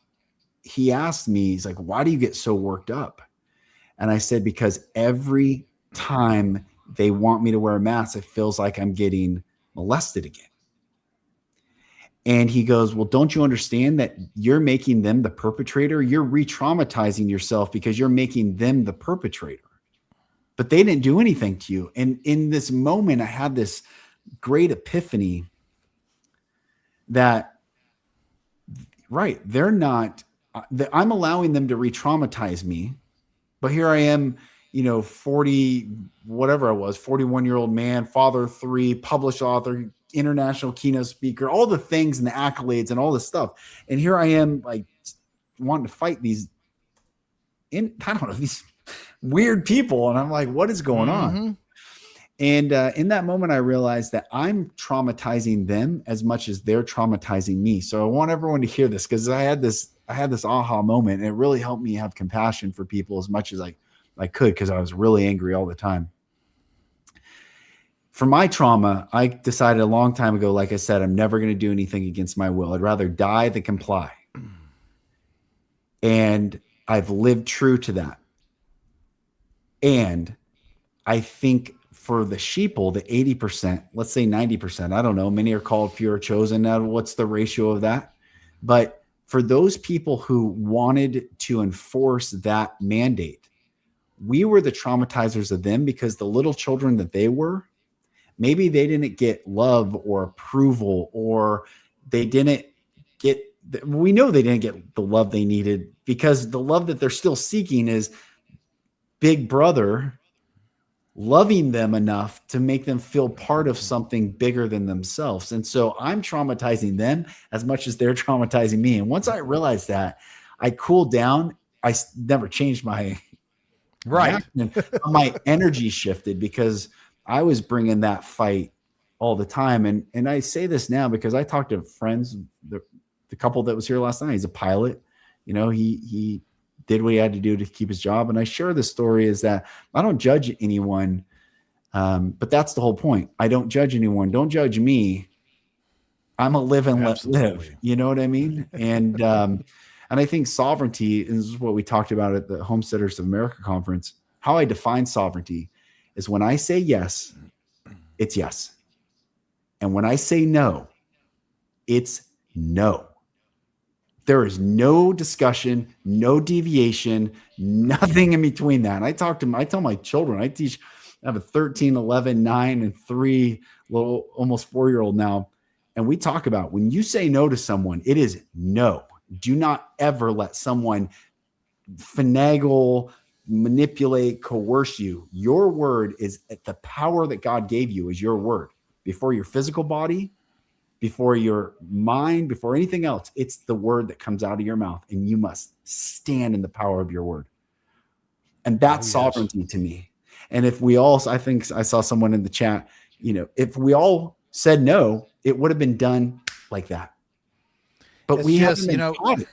Speaker 2: he asked me, he's like, why do you get so worked up? And I said, because every time they want me to wear a mask, it feels like I'm getting molested again. And he goes, well, don't you understand that you're making them the perpetrator? You're re-traumatizing yourself because you're making them the perpetrator. But they didn't do anything to you. And in this moment, I had this great epiphany that, right, they're not, I'm allowing them to re-traumatize me. But here I am, 40, whatever I was, 41-year-old man, father of 3, published author, international keynote speaker, all the things and the accolades and all this stuff. And here I am, like, wanting to fight these weird people. And I'm like, what is going on? And in that moment, I realized that I'm traumatizing them as much as they're traumatizing me. So I want everyone to hear this, because I had this aha moment, and it really helped me have compassion for people as much as I could, because I was really angry all the time. For my trauma, I decided a long time ago, like I said, I'm never going to do anything against my will. I'd rather die than comply. And I've lived true to that. And I think for the sheeple, the 80%, let's say 90%, I don't know, many are called, few are chosen. Now, what's the ratio of that? But for those people who wanted to enforce that mandate, we were the traumatizers of them, because the little children that they were, maybe they didn't get love or approval, or they didn't get, we know they didn't get the love they needed, because the love that they're still seeking is Big Brother loving them enough to make them feel part of something bigger than themselves. And so I'm traumatizing them as much as they're traumatizing me. And once I realized that, I cooled down. I never changed my my energy shifted, because I was bringing that fight all the time. And I say this now because I talked to friends, the couple that was here last night, he's a pilot, he did what he had to do to keep his job. And I share this story is that I don't judge anyone. But that's the whole point. I don't judge anyone. Don't judge me. I'm a live and let live. You know what I mean? And I think sovereignty, and this is what we talked about at the Homesteaders of America conference, how I define sovereignty is when I say yes, it's yes. And when I say no, it's no. There is no discussion, no deviation, nothing in between that. And I tell my children, I have a 13, 11, 9, and 3 little, almost 4-year-old now. And we talk about when you say no to someone, it is no. Do not ever let someone finagle, manipulate, coerce you. Your word is the power that God gave you is your word. Before your physical body, before your mind, before anything else, it's the word that comes out of your mouth, and you must stand in the power of your word. And that's sovereignty to me. And if we all, I think I saw someone in the chat, if we all said no, it would have been done like that. But we haven't been taught it.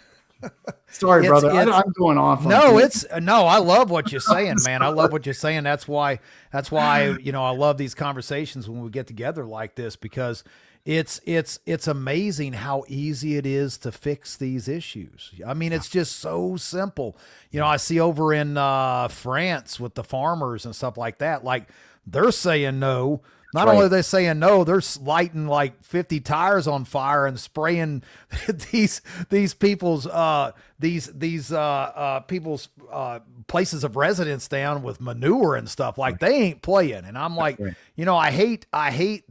Speaker 2: Sorry,
Speaker 1: It's
Speaker 2: brother.
Speaker 1: it's
Speaker 2: I'm going off.
Speaker 1: no, it's no. I love what you're saying, man. I love what you're saying. That's why I love these conversations when we get together like this, because it's amazing how easy it is to fix these issues. I mean, it's just so simple. I see over in France with the farmers and stuff like that. Like, they're saying no. Not only are they saying no, they're lighting like 50 tires on fire and spraying these people's people's places of residence down with manure and stuff. Like, they ain't playing. And I'm like, I hate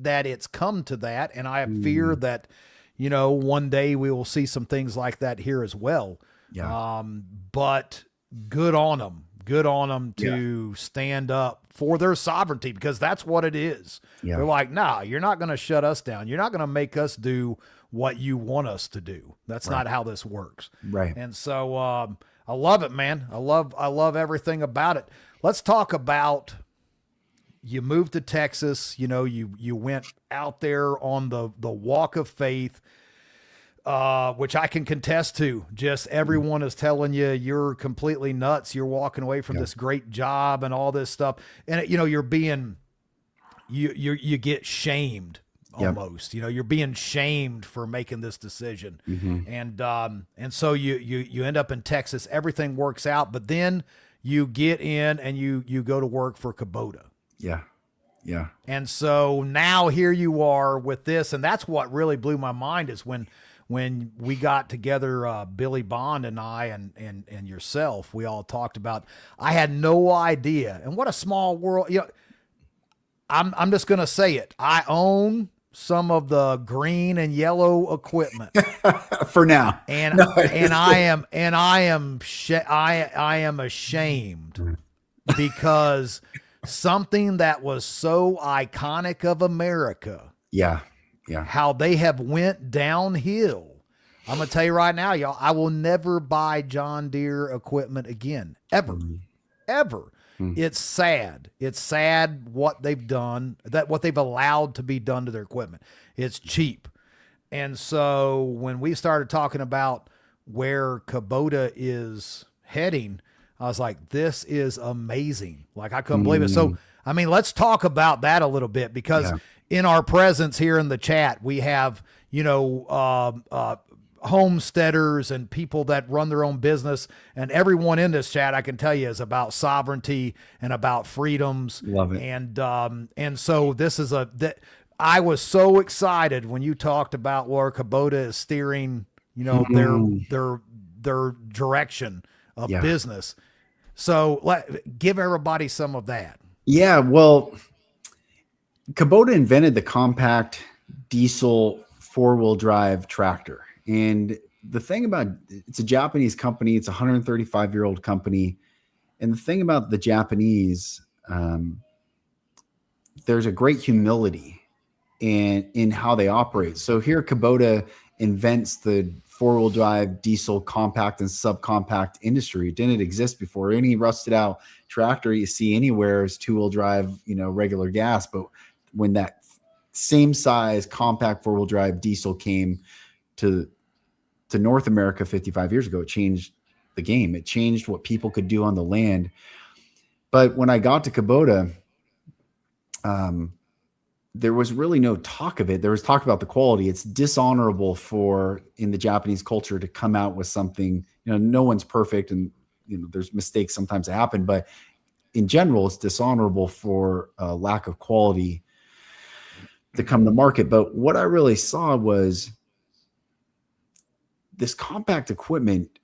Speaker 1: that it's come to that, and I fear that one day we will see some things like that here as well.
Speaker 2: Yeah.
Speaker 1: But good on them. Good on them to stand up for their sovereignty, because that's what it is.
Speaker 2: Yeah.
Speaker 1: They're like, nah, you're not going to shut us down. You're not going to make us do what you want us to do. That's not how this works.
Speaker 2: Right.
Speaker 1: And so I love it, man. I love everything about it. Let's talk about, you moved to Texas. You went out there on the walk of faith, which I can contest to. Just everyone is telling you you're completely nuts. You're walking away from this great job and all this stuff. And you're being, you get shamed almost, you're being shamed for making this decision. And so you end up in Texas, everything works out, but then you get in and you go to work for Kubota.
Speaker 2: Yeah. Yeah.
Speaker 1: And so now here you are with this. And that's what really blew my mind, is when we got together, Billy Bond and I and yourself, we all talked about, I had no idea. And what a small world. I'm just going to say it. I own some of the green and yellow equipment
Speaker 2: for now.
Speaker 1: And I am ashamed, because something that was so iconic of America, how they have went downhill. I'm going to tell you right now, y'all, I will never buy John Deere equipment again, ever, ever. It's sad. It's sad what they've done, what they've allowed to be done to their equipment. It's cheap. And so when we started talking about where Kubota is heading, I was like, this is amazing. Like, I couldn't believe it. So, I mean, let's talk about that a little bit, because in our presence here in the chat, we have, homesteaders and people that run their own business, and everyone in this chat, I can tell you, is about sovereignty and about freedoms.
Speaker 2: Love it.
Speaker 1: And so this is I was so excited when you talked about where Kubota is steering, their direction of business. So give everybody some of that.
Speaker 2: Yeah. Well, Kubota invented the compact diesel 4-wheel drive tractor. And the thing about, it's a Japanese company, it's a 135-year-old company. And the thing about the Japanese, there's a great humility in how they operate. So here Kubota invents the 4-wheel drive diesel compact and subcompact industry. It didn't exist before. Any rusted out tractor you see anywhere is 2-wheel drive, regular gas. But when that same size compact 4-wheel drive diesel came to North America 55 years ago, it changed the game. It changed what people could do on the land. But when I got to Kubota, there was really no talk of it. There was talk about the quality. It's dishonorable in the Japanese culture to come out with something, no one's perfect, and there's mistakes sometimes that happen, but in general, it's dishonorable for a lack of quality to come to market. But what I really saw was this compact equipment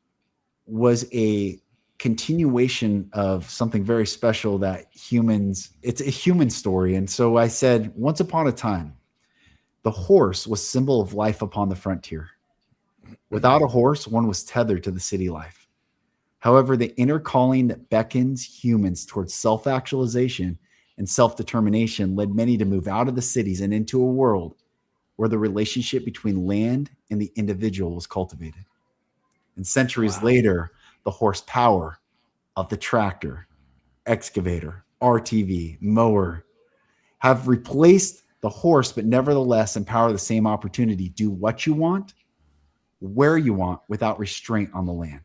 Speaker 2: was a continuation of something very special that it's a human story. And so I said, once upon a time, the horse was symbol of life upon the frontier. Without a horse, one was tethered to the city life. However, the inner calling that beckons humans towards self-actualization and self-determination led many to move out of the cities and into a world where the relationship between land and the individual was cultivated. And centuries later, the horsepower of the tractor, excavator, RTV, mower have replaced the horse, but nevertheless empower the same opportunity. Do what you want, where you want without restraint on the land.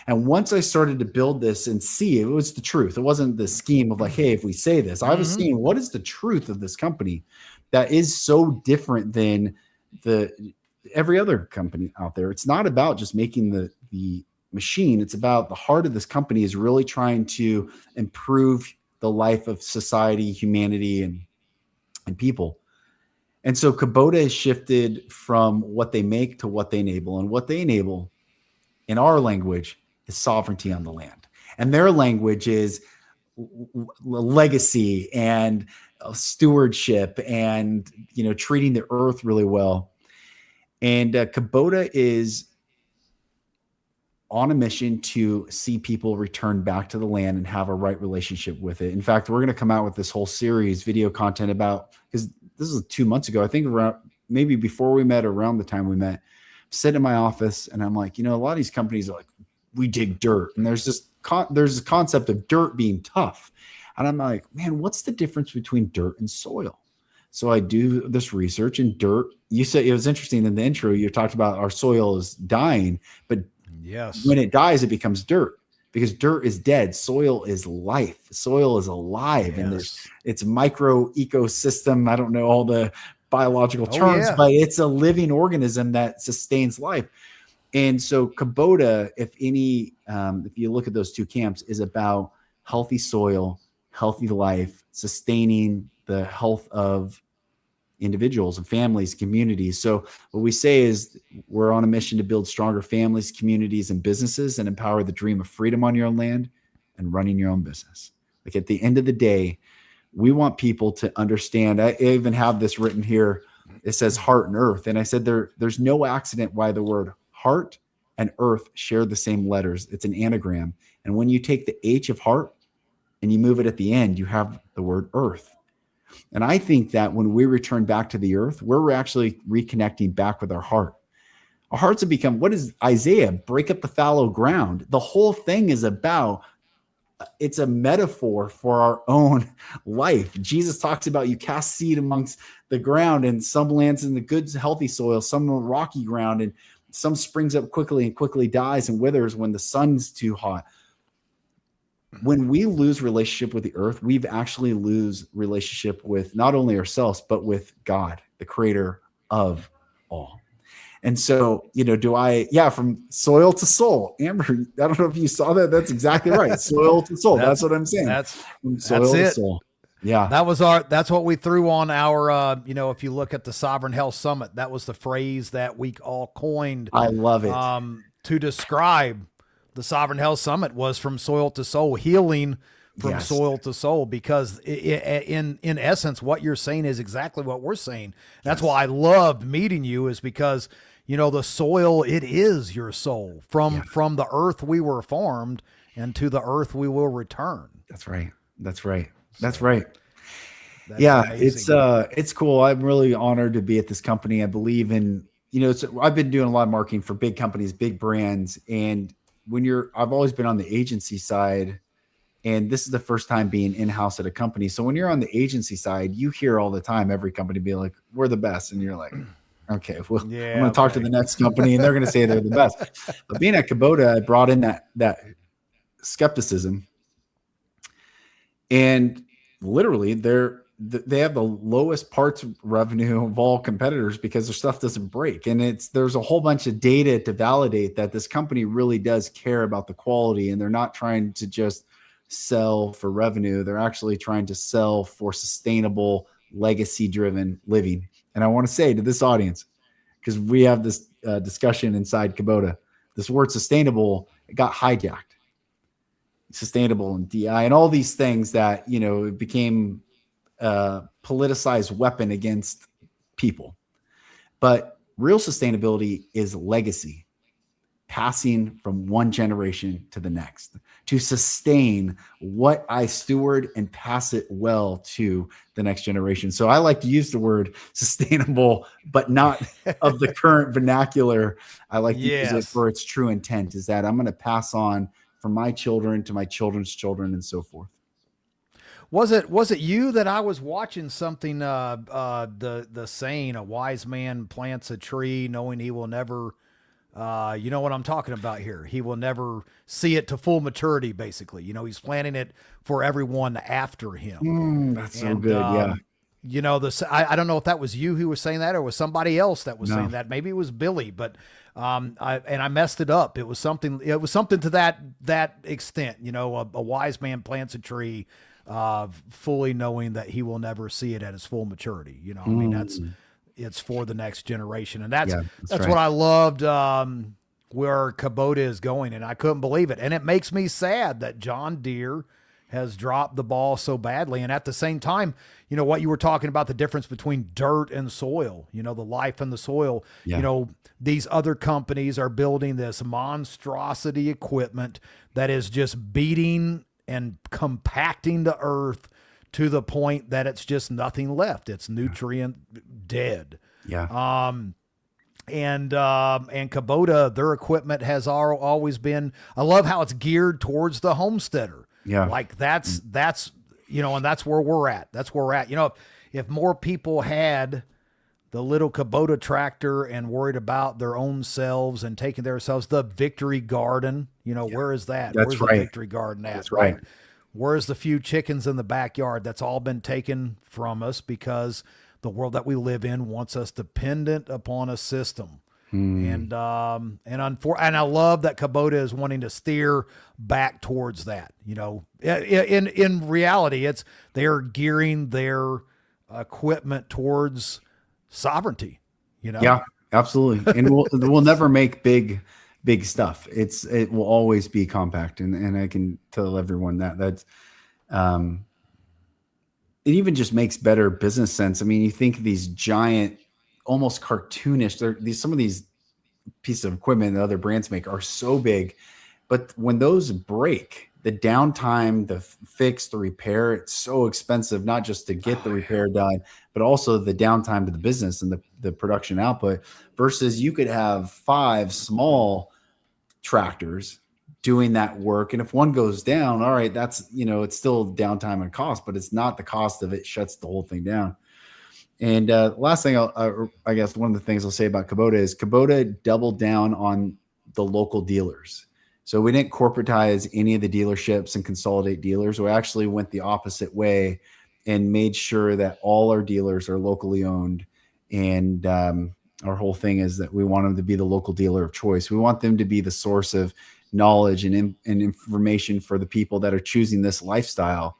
Speaker 2: And once I started to build this and see it was the truth, it wasn't the scheme of like, hey, if we say this, I was seeing what is the truth of this company that is so different than every other company out there. It's not about just making the machine. It's about the heart of this company is really trying to improve the life of society, humanity, and people. And so Kubota has shifted from what they make to what they enable. And what they enable in our language is sovereignty on the land. And their language is legacy and stewardship and, treating the earth really well. And Kubota is on a mission to see people return back to the land and have a right relationship with it. In fact, we're going to come out with this whole series, video content about, because this is 2 months ago, I think around maybe before we met, around the time we met, sitting in my office and I'm like, a lot of these companies are like, we dig dirt. And there's this concept of dirt being tough. And I'm like, man, what's the difference between dirt and soil? So I do this research, and dirt, you said, it was interesting in the intro, you talked about our soil is dying, but
Speaker 1: yes,
Speaker 2: when it dies, it becomes dirt, because dirt is dead. Soil is life. Soil is alive.
Speaker 1: yes.
Speaker 2: And it's micro ecosystem. I don't know all the biological terms, but it's a living organism that sustains life. And so Kubota, if you look at those two camps, is about healthy soil, healthy life, sustaining the health of individuals and families, communities. So what we say is we're on a mission to build stronger families, communities, and businesses, and empower the dream of freedom on your own land and running your own business. Like, at the end of the day, we want people to understand. I even have this written here. It says heart and earth. And I said there's no accident why the word heart and earth share the same letters. It's an anagram. And when you take the H of heart and you move it at the end, you have the word earth. And I think that when we return back to the earth, we're actually reconnecting back with our heart. Our hearts have become, what is Isaiah? Break up the fallow ground. The whole thing is about, it's a metaphor for our own life. Jesus talks about you cast seed amongst the ground, and some lands in the good, healthy soil, some on rocky ground, and some springs up quickly and quickly dies and withers when the sun's too hot. When we lose relationship with the earth, we've actually lose relationship with not only ourselves, but with God, the creator of all. And so, from soil to soul. Amber, I don't know if you saw that. That's exactly right. Soil to soul. That's what I'm saying.
Speaker 1: That's
Speaker 2: soil
Speaker 1: it.
Speaker 2: To soul. Yeah.
Speaker 1: That's what we threw on our, if you look at the Sovereign Health Summit, that was the phrase that we all coined.
Speaker 2: I love it.
Speaker 1: To describe the Sovereign Health Summit was from soil to soul, healing from soil to soul, because in essence, what you're saying is exactly what we're saying. That's why I loved meeting you, is because, the soil, it is your soul. From the earth we were formed, and to the earth we will return.
Speaker 2: That's right. That's right.
Speaker 1: That's
Speaker 2: amazing. It's cool. I'm really honored to be at this company. I believe in, I've been doing a lot of marketing for big companies, big brands. And I've always been on the agency side, and this is the first time being in-house at a company. So when you're on the agency side, you hear all the time, every company be like, we're the best. And you're like, okay, well, I'm going to talk to the next company and they're going to say they're the best. But being at Kubota, I brought in that skepticism, and literally they have the lowest parts revenue of all competitors because their stuff doesn't break. And there's a whole bunch of data to validate that this company really does care about the quality, and they're not trying to just sell for revenue. They're actually trying to sell for sustainable, legacy-driven living. And I want to say to this audience, because we have this discussion inside Kubota, this word sustainable, it got hijacked. Sustainable and DI and all these things that, it became a politicized weapon against people. But real sustainability is legacy, passing from one generation to the next, to sustain what I steward and pass it well to the next generation. So I like to use the word sustainable, but not of the current vernacular. I like to use it for its true intent, is that I'm going to pass on from my children to my children's children and so forth.
Speaker 1: Was it you that I was watching something, the saying, a wise man plants a tree knowing he will never You know what I'm talking about here. He will never see it to full maturity, basically. He's planning it for everyone after him.
Speaker 2: That's so
Speaker 1: And,
Speaker 2: good. Yeah.
Speaker 1: I don't know if that was you who was saying that or was somebody else that was
Speaker 2: No.
Speaker 1: saying that. Maybe it was Billy, but I messed it up. It was something to that extent. A wise man plants a tree, fully knowing that he will never see it at its full maturity. I mean, it's for the next generation. And that's
Speaker 2: right.
Speaker 1: what I loved, where Kubota is going. And I couldn't believe it. And it makes me sad that John Deere has dropped the ball so badly. And at the same time, what you were talking about, the difference between dirt and soil, the life in the soil, these other companies are building this monstrosity equipment that is just beating and compacting the earth to the point that it's just nothing left. It's nutrient dead.
Speaker 2: Yeah.
Speaker 1: And Kubota, their equipment has always been, I love how it's geared towards the homesteader.
Speaker 2: Yeah.
Speaker 1: Like that's, and that's where we're at. That's where we're at. If more people had the little Kubota tractor and worried about their own selves and taking themselves, the victory garden, where is that?
Speaker 2: That's
Speaker 1: Where's
Speaker 2: right.
Speaker 1: the victory garden at?
Speaker 2: That's right.
Speaker 1: Where's the few chickens in the backyard? That's all been taken from us because the world that we live in wants us dependent upon a system. And I love that Kubota is wanting to steer back towards that. In reality, they're gearing their equipment towards sovereignty.
Speaker 2: Yeah, absolutely. And we'll never make big stuff. It will always be compact, and I can tell everyone that's it even just makes better business sense. I mean, you think of these giant, almost cartoonish, some of these pieces of equipment that other brands make are so big, but when those break, the downtime, the fix, the repair, it's so expensive, not just to get the repair done, but also the downtime to the business and the production output, versus you could have 5 small tractors doing that work. And if one goes down, all right, that's, it's still downtime and cost, but it's not the cost of it shuts the whole thing down. And last thing, I guess one of the things I'll say about Kubota is Kubota doubled down on the local dealers. So we didn't corporatize any of the dealerships and consolidate dealers. We actually went the opposite way and made sure that all our dealers are locally owned. And our whole thing is that we want them to be the local dealer of choice. We want them to be the source of knowledge and information for the people that are choosing this lifestyle.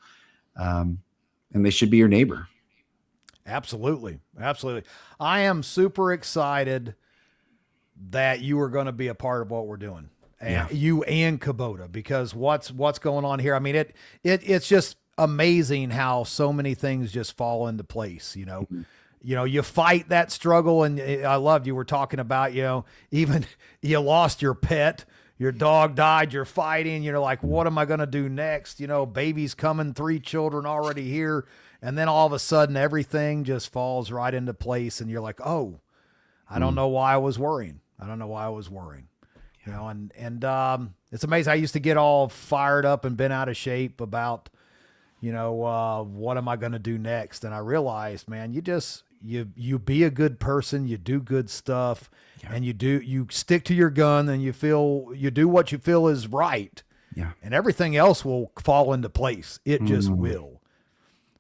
Speaker 2: And they should be your neighbor.
Speaker 1: Absolutely. Absolutely. I am super excited that you are going to be a part of what we're doing. And you and Kubota, because what's going on here. I mean, it's just amazing how so many things just fall into place,
Speaker 2: Mm-hmm.
Speaker 1: You fight that struggle. And I loved, you were talking about, even you lost your pet, your dog died, you're fighting, you're like, what am I going to do next? Baby's coming, 3 children already here. And then all of a sudden everything just falls right into place. And you're like, oh, I don't know why I was worrying. And it's amazing. I used to get all fired up and been out of shape about, what am I going to do next? And I realized, man, you be a good person, you do good stuff, and you stick to your gun, and you do what you feel is right.
Speaker 2: Yeah.
Speaker 1: And everything else will fall into place. It just will.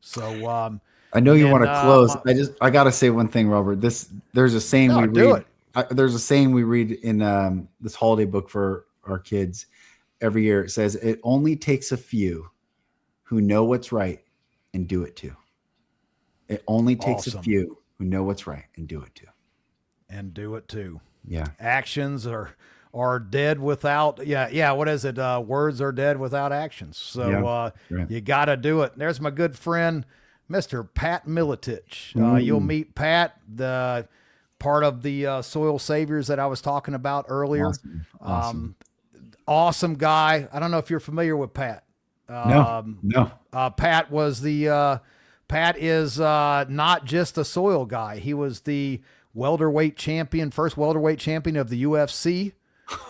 Speaker 1: So,
Speaker 2: I know you want to close. I got to say one thing, Robert. There's a saying we read. There's a saying we read in this holiday book for our kids every year. It says, it only takes a few who know what's right and do it too. It only takes a few who know what's right and do it too. Yeah. Actions
Speaker 1: are dead without, what is it? Words are dead without actions. So you got to do it. There's my good friend, Mr. Pat Militich. You'll meet Pat, the part of the Soil Saviors that I was talking about earlier. Awesome guy. I don't know if you're familiar with Pat.
Speaker 2: No.
Speaker 1: Pat is not just a soil guy. He was the first welterweight champion of the UFC.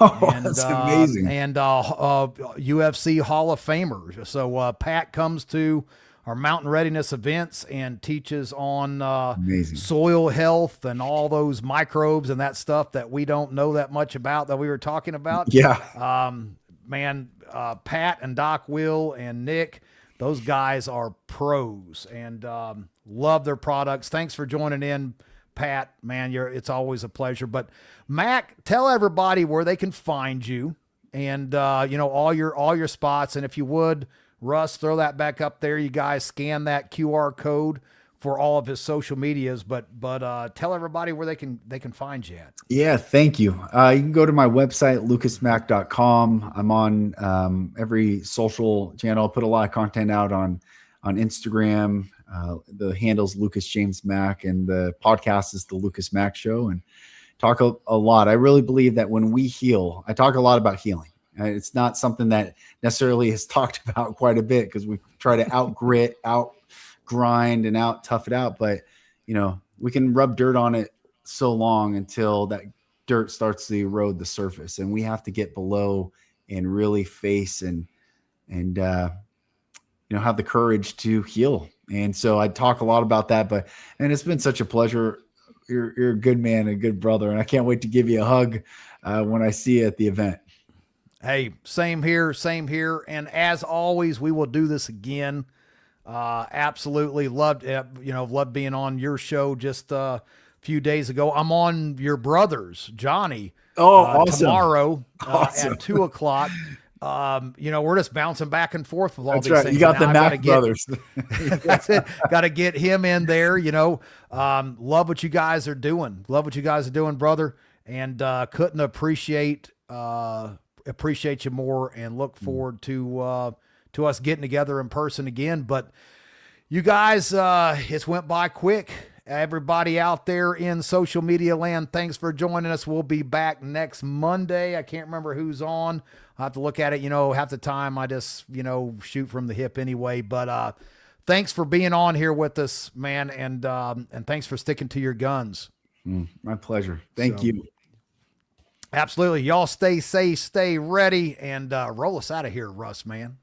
Speaker 2: That's amazing.
Speaker 1: And UFC Hall of Famer. So Pat comes to our mountain readiness events and teaches on
Speaker 2: Amazing.
Speaker 1: soil health and all those microbes and that stuff that we don't know that much about that we were talking about.
Speaker 2: Yeah.
Speaker 1: Man, Pat and Doc Will and Nick, those guys are pros and love their products. Thanks for joining in, Pat. Man, it's always a pleasure. But Mac, tell everybody where they can find you and all your spots. And if you would, Russ, throw that back up there. You guys scan that QR code for all of his social medias, but tell everybody where they can find you at.
Speaker 2: Yeah, thank you. You can go to my website, lucasmack.com. I'm on every social channel. I put a lot of content out on Instagram. The handle's Lucas James Mack, and the podcast is the Lucas Mack Show, and talk a lot. I really believe that when we heal, I talk a lot about healing. It's not something that necessarily is talked about quite a bit because we try to out grit, out grind, and out tough it out. But, we can rub dirt on it so long until that dirt starts to erode the surface. And we have to get below and really face and have the courage to heal. And so I talk a lot about that, and it's been such a pleasure. You're a good man, a good brother. And I can't wait to give you a hug when I see you at the event.
Speaker 1: Hey, same here. And as always, we will do this again. Absolutely loved being on your show just a few days ago. I'm on your brother's, Johnny.
Speaker 2: Awesome.
Speaker 1: Tomorrow
Speaker 2: Awesome.
Speaker 1: at 2:00. We're just bouncing back and forth with all
Speaker 2: That's
Speaker 1: these
Speaker 2: right.
Speaker 1: things.
Speaker 2: You got the Mack brothers.
Speaker 1: That's it. Got to get him in there. Love what you guys are doing. Brother. And couldn't appreciate you more, and look forward to us getting together in person again. But you guys, it's went by quick. Everybody out there in social media land, thanks for joining us. We'll be back next Monday. I can't remember who's on. I'll have to look at it. Half the time I just, shoot from the hip anyway. But thanks for being on here with us, man. And thanks for sticking to your guns.
Speaker 2: My pleasure. Thank you.
Speaker 1: Absolutely. Y'all stay safe, stay ready, and roll us out of here, Russ, man.